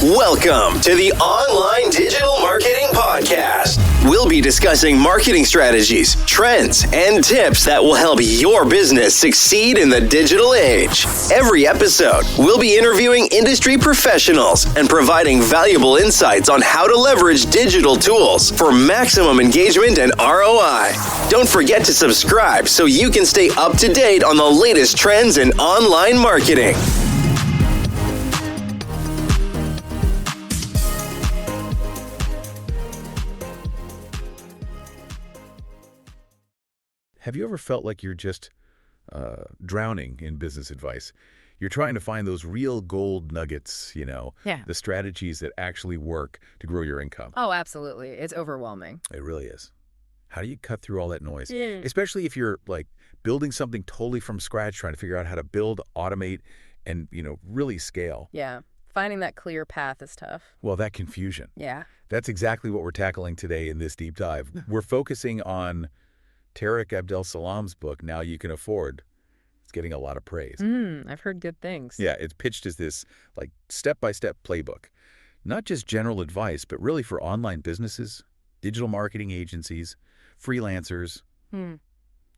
Welcome to the Online Digital Marketing Podcast. We'll be discussing marketing strategies, trends, and tips that will help your business succeed in the digital age. Every episode, we'll be interviewing industry professionals and providing valuable insights on how to leverage digital tools for maximum engagement and ROI. Don't forget to subscribe so you can stay up to date on the latest trends in online marketing. Have you ever felt like you're just drowning in business advice? You're trying to find those real gold nuggets, the strategies that actually work to grow your income. Oh, absolutely. It's overwhelming. It really is. How do you cut through all that noise? Especially if you're building something totally from scratch, trying to figure out how to build, automate, and, really scale. Yeah. Finding that clear path is tough. Well, that confusion. Yeah. That's exactly what we're tackling today in this deep dive. We're focusing on Tarek Abdel Salam's book, Now You Can Afford. It's getting a lot of praise. I've heard good things. Yeah, it's pitched as this step-by-step playbook. Not just general advice, but really for online businesses, digital marketing agencies, freelancers,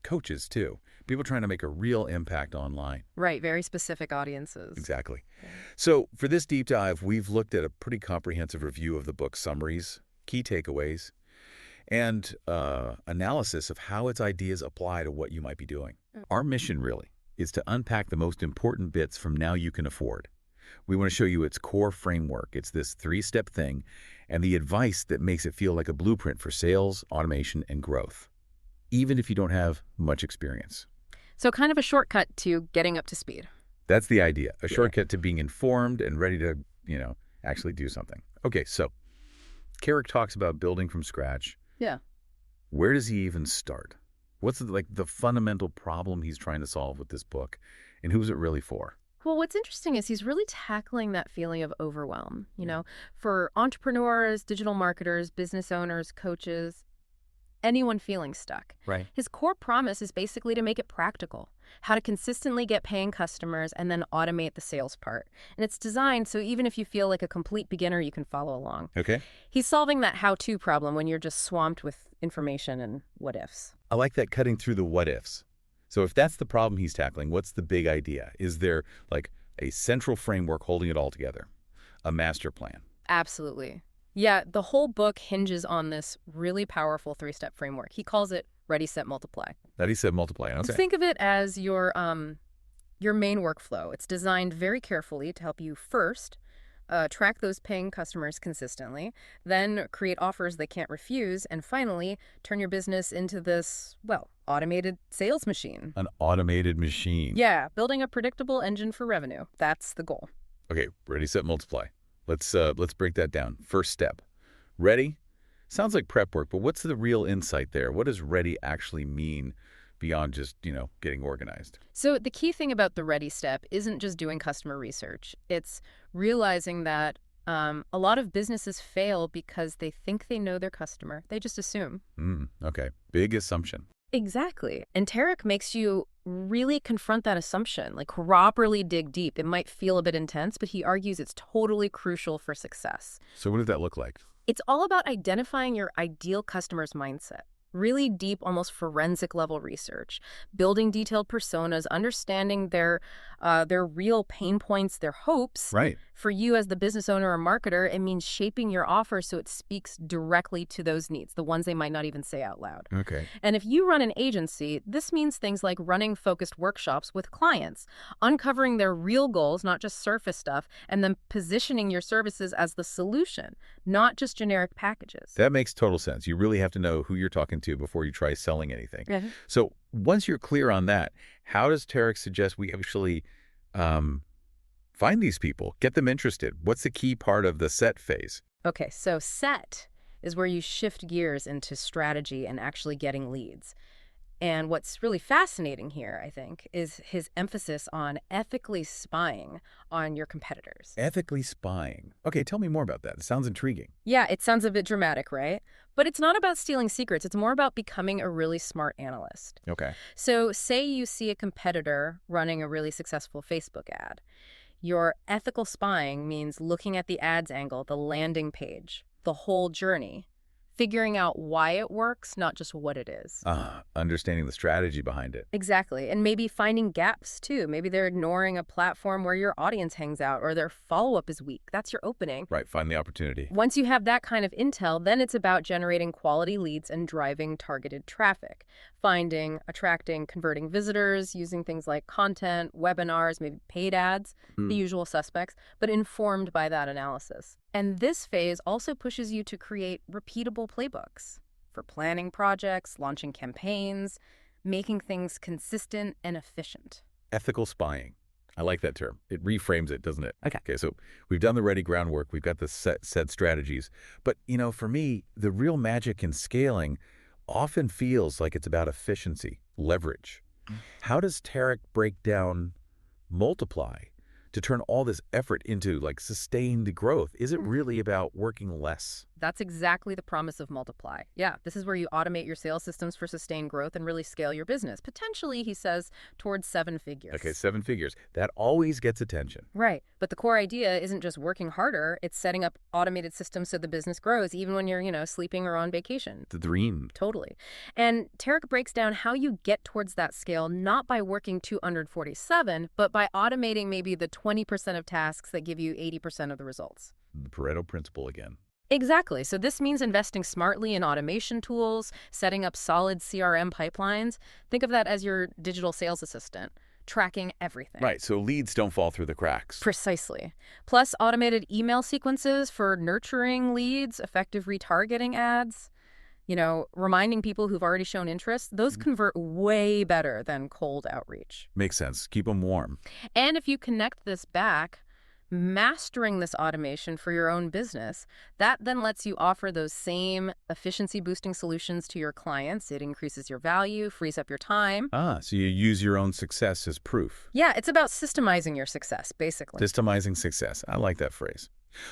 coaches too. People trying to make a real impact online. Right, very specific audiences. Exactly. So for this deep dive, we've looked at a pretty comprehensive review of the book's summaries, key takeaways, and analysis of how its ideas apply to what you might be doing. Our mission, really, is to unpack the most important bits from Now You Can Afford. We want to show you its core framework. It's this three-step thing, and the advice that makes it feel like a blueprint for sales, automation, and growth, even if you don't have much experience. So kind of a shortcut to getting up to speed. That's the idea, a shortcut to being informed and ready to, actually do something. Okay, so Tarek talks about building from scratch. Yeah. Where does he even start? What's the fundamental problem he's trying to solve with this book, and who's it really for? Well, what's interesting is he's really tackling that feeling of overwhelm, for entrepreneurs, digital marketers, business owners, coaches, anyone feeling stuck. Right. His core promise is basically to make it practical, how to consistently get paying customers and then automate the sales part. And it's designed so even if you feel like a complete beginner, you can follow along. Okay. He's solving that how-to problem when you're just swamped with information and what-ifs. I like that, cutting through the what-ifs. So if that's the problem he's tackling, what's the big idea? Is there a central framework holding it all together? A master plan? Absolutely. Yeah, the whole book hinges on this really powerful three-step framework. He calls it Ready, Set, Multiply. Ready, Set, Multiply. Okay. Think of it as your main workflow. It's designed very carefully to help you first track those paying customers consistently, then create offers they can't refuse, and finally turn your business into this, automated sales machine. An automated machine. Yeah, building a predictable engine for revenue. That's the goal. Okay, Ready, Set, Multiply. Let's break that down. First step. Ready? Sounds like prep work, but what's the real insight there? What does ready actually mean beyond just, getting organized? So the key thing about the ready step isn't just doing customer research. It's realizing that a lot of businesses fail because they think they know their customer. They just assume. Okay. Big assumption. Exactly. And Tarek makes you really confront that assumption, properly dig deep. It might feel a bit intense, but he argues it's totally crucial for success. So what does that look like? It's all about identifying your ideal customer's mindset. Really deep, almost forensic level research, building detailed personas, understanding their real pain points, their hopes. Right. For you as the business owner or marketer, it means shaping your offer so it speaks directly to those needs, the ones they might not even say out loud. Okay. And if you run an agency, this means things like running focused workshops with clients, uncovering their real goals, not just surface stuff, and then positioning your services as the solution, not just generic packages. That makes total sense. You really have to know who you're talking to before you try selling anything. Mm-hmm. So once you're clear on that, how does Tarek suggest we actually find these people, get them interested? What's the key part of the set phase? Okay, so set is where you shift gears into strategy and actually getting leads. And what's really fascinating here, I think, is his emphasis on ethically spying on your competitors. Ethically spying. Okay, tell me more about that. It sounds intriguing. Yeah, it sounds a bit dramatic, right? But it's not about stealing secrets. It's more about becoming a really smart analyst. Okay. So say you see a competitor running a really successful Facebook ad. Your ethical spying means looking at the ads angle, the landing page, the whole journey, figuring out why it works, not just what it is. Understanding the strategy behind it. Exactly. And maybe finding gaps, too. Maybe they're ignoring a platform where your audience hangs out or their follow-up is weak. That's your opening. Right, find the opportunity. Once you have that kind of intel, then it's about generating quality leads and driving targeted traffic. Finding, attracting, converting visitors, using things like content, webinars, maybe paid ads, the usual suspects, but informed by that analysis. And this phase also pushes you to create repeatable playbooks for planning projects, launching campaigns, making things consistent and efficient. Ethical spying. I like that term. It reframes it, doesn't it? Okay. So we've done the ready groundwork. We've got the set strategies. But, for me, the real magic in scaling often feels like it's about efficiency, leverage. How does Tarek break down multiply to turn all this effort into sustained growth? Is it really about working less? That's exactly the promise of Multiply. Yeah, this is where you automate your sales systems for sustained growth and really scale your business. Potentially, he says, towards 7 figures. Okay, 7 figures. That always gets attention. Right. But the core idea isn't just working harder. It's setting up automated systems so the business grows, even when you're, sleeping or on vacation. The dream. Totally. And Tarek breaks down how you get towards that scale, not by working 247, but by automating maybe the 20% of tasks that give you 80% of the results. The Pareto principle again. Exactly. So this means investing smartly in automation tools, setting up solid CRM pipelines. Think of that as your digital sales assistant, tracking everything. Right, so leads don't fall through the cracks. Precisely. Plus automated email sequences for nurturing leads, effective retargeting ads, reminding people who've already shown interest. Those convert way better than cold outreach. Makes sense. Keep them warm. And if you connect this back, mastering this automation for your own business, that then lets you offer those same efficiency-boosting solutions to your clients. It increases your value, frees up your time. So you use your own success as proof. Yeah, it's about systemizing your success, basically. Systemizing success. I like that phrase.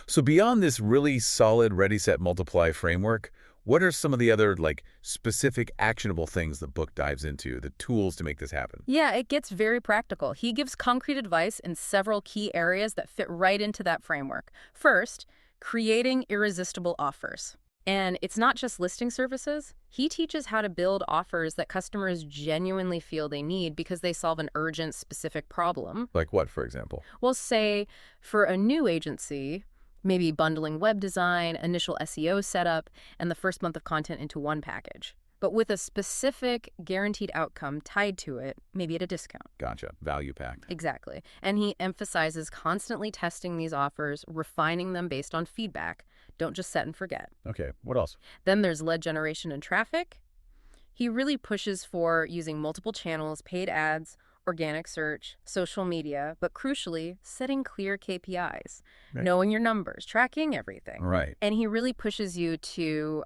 So beyond this really solid Ready, Set, Multiply framework, what are some of the other specific actionable things the book dives into, the tools to make this happen? Yeah, it gets very practical. He gives concrete advice in several key areas that fit right into that framework. First, creating irresistible offers. And it's not just listing services. He teaches how to build offers that customers genuinely feel they need because they solve an urgent, specific problem. Like what, for example? Well, say, for a new agency, maybe bundling web design, initial SEO setup, and the first month of content into one package, but with a specific guaranteed outcome tied to it, maybe at a discount. Gotcha. Value packed. Exactly. And he emphasizes constantly testing these offers, refining them based on feedback. Don't just set and forget. Okay. What else? Then there's lead generation and traffic. He really pushes for using multiple channels, paid ads, organic search, social media, but crucially, setting clear KPIs, knowing your numbers, tracking everything. Right. And he really pushes you to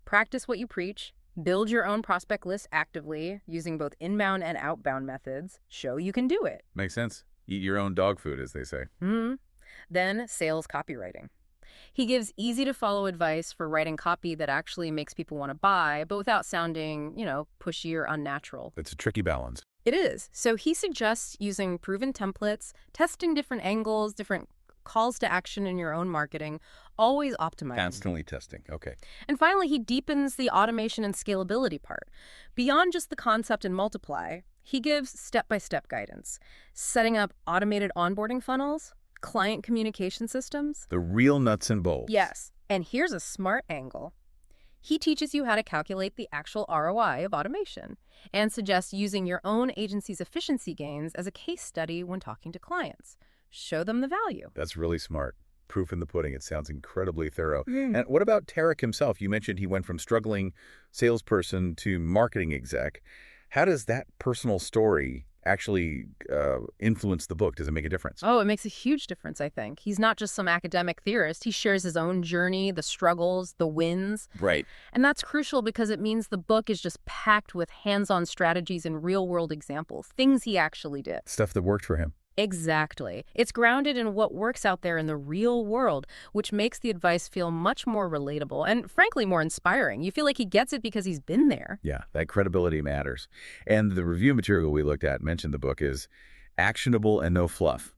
practice what you preach, build your own prospect list actively using both inbound and outbound methods, show you can do it. Makes sense. Eat your own dog food, as they say. Then sales copywriting. He gives easy-to-follow advice for writing copy that actually makes people want to buy, but without sounding, pushy or unnatural. It's a tricky balance. It is. So he suggests using proven templates, testing different angles, different calls to action in your own marketing, always optimizing. Constantly testing. Okay. And finally, he deepens the automation and scalability part. Beyond just the concept and multiply, he gives step-by-step guidance, setting up automated onboarding funnels, client communication systems. The real nuts and bolts. Yes. And here's a smart angle. He teaches you how to calculate the actual ROI of automation and suggests using your own agency's efficiency gains as a case study when talking to clients. Show them the value. That's really smart. Proof in the pudding. It sounds incredibly thorough. And what about Tarek himself? You mentioned he went from struggling salesperson to marketing exec. How does that personal story actually influence the book? Does it make a difference? Oh, it makes a huge difference, I think. He's not just some academic theorist. He shares his own journey, the struggles, the wins. Right. And that's crucial because it means the book is just packed with hands-on strategies and real-world examples, things he actually did. Stuff that worked for him. Exactly. It's grounded in what works out there in the real world, which makes the advice feel much more relatable and, frankly, more inspiring. You feel like he gets it because he's been there. Yeah, that credibility matters. And the review material we looked at mentioned the book is actionable and no fluff.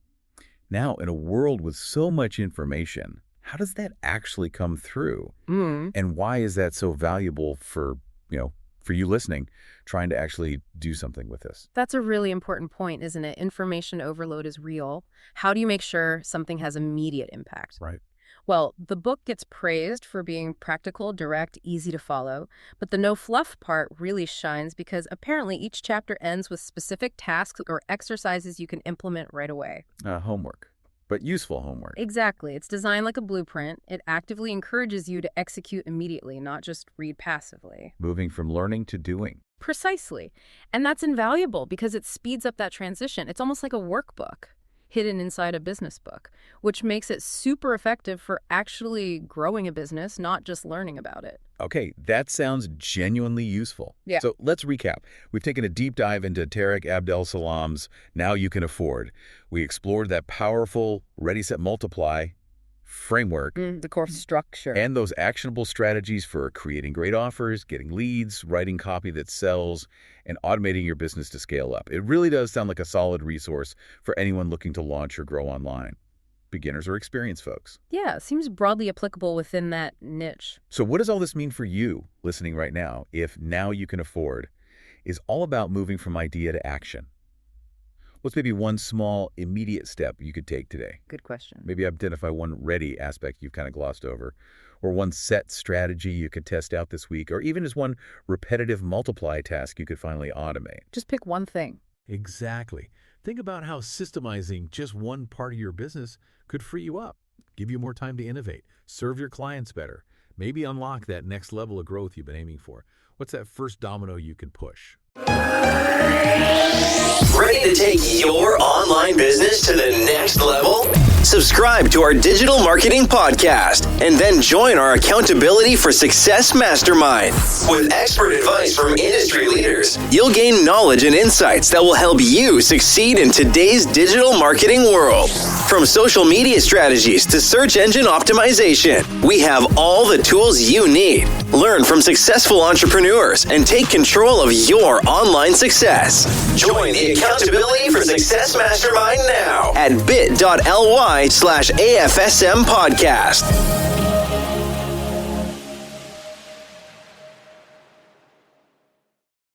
Now, in a world with so much information, how does that actually come through? And why is that so valuable for you listening, trying to actually do something with this? That's a really important point, isn't it? Information overload is real. How do you make sure something has immediate impact? Right. Well, the book gets praised for being practical, direct, easy to follow, but the no-fluff part really shines because apparently each chapter ends with specific tasks or exercises you can implement right away. Homework, but useful homework. Exactly. It's designed like a blueprint. It actively encourages you to execute immediately, not just read passively. Moving from learning to doing. Precisely. And that's invaluable because it speeds up that transition. It's almost like a workbook hidden inside a business book, which makes it super effective for actually growing a business, not just learning about it. Okay, that sounds genuinely useful. Yeah. So let's recap. We've taken a deep dive into Tarek Abdel Salam's Now You Can Afford. We explored that powerful Ready, Set, Multiply framework The core structure. and those actionable strategies for creating great offers, getting leads, writing copy that sells, and automating your business to scale up. It really does sound like a solid resource for anyone looking to launch or grow online, beginners or experienced folks. Yeah, it seems broadly applicable within that niche. So what does all this mean for you listening right now if Now You Can Afford is all about moving from idea to action? What's maybe one small, immediate step you could take today? Good question. Maybe identify one ready aspect you've kind of glossed over, or one set strategy you could test out this week, or even just one repetitive multiply task you could finally automate. Just pick one thing. Exactly. Think about how systemizing just one part of your business could free you up, give you more time to innovate, serve your clients better, maybe unlock that next level of growth you've been aiming for. What's that first domino you can push? Ready to take your online business to the next level? Subscribe to our digital marketing podcast and then join our Accountability for Success Mastermind. With expert advice from industry leaders, you'll gain knowledge and insights that will help you succeed in today's digital marketing world. From social media strategies to search engine optimization, we have all the tools you need. Learn from successful entrepreneurs and take control of your online success. Join the Accountability for Success Mastermind now at bit.ly/AFSM podcast.